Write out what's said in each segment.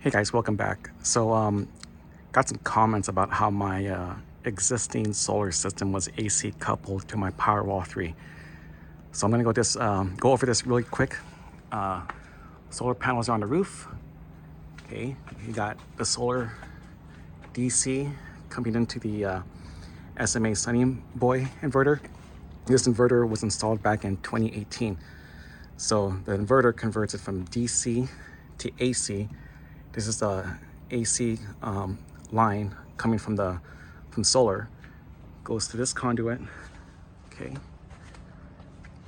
Hey guys, welcome back. So got some comments about how my existing solar system was AC coupled to my Powerwall 3. So I'm gonna go over this really quick. Solar panels are on the roof. Okay, you got the solar DC coming into the SMA Sunny Boy inverter. This inverter was installed back in 2018. So the inverter converts it from DC to AC. This is the AC line coming from solar. Goes to this conduit. Okay.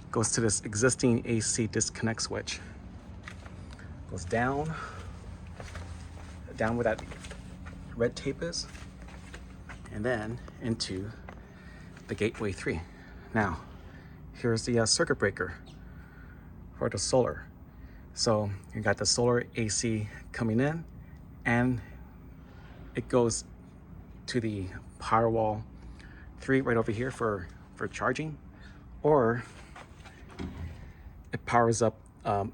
Goes to this existing AC disconnect switch. Goes down where that red tape is, and then into the gateway 3. Now, here's the circuit breaker for the solar. So you got the solar AC coming in, and it goes to the Powerwall 3 right over here for charging, or it powers up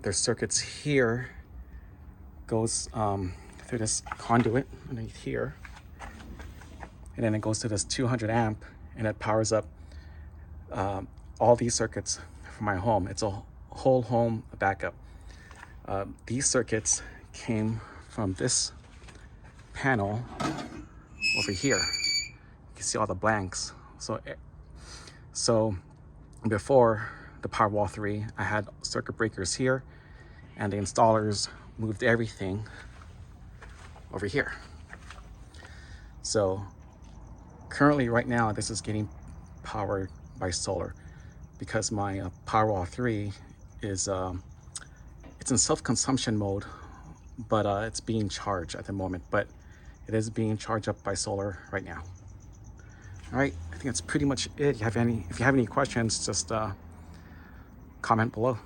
their circuits here, goes through this conduit underneath here, and then it goes to this 200 amp, and it powers up all these circuits for my home. It's a whole home backup. These circuits came from this panel over here. You can see all the blanks. So before the Powerwall 3, I had circuit breakers here, and the installers moved everything over here. So currently, right now, this is getting powered by solar because my Powerwall 3 is it's in self-consumption mode, but it's being charged at the moment. But it is being charged up by solar right now. All right, I think that's pretty much it. If you have any questions, just comment below.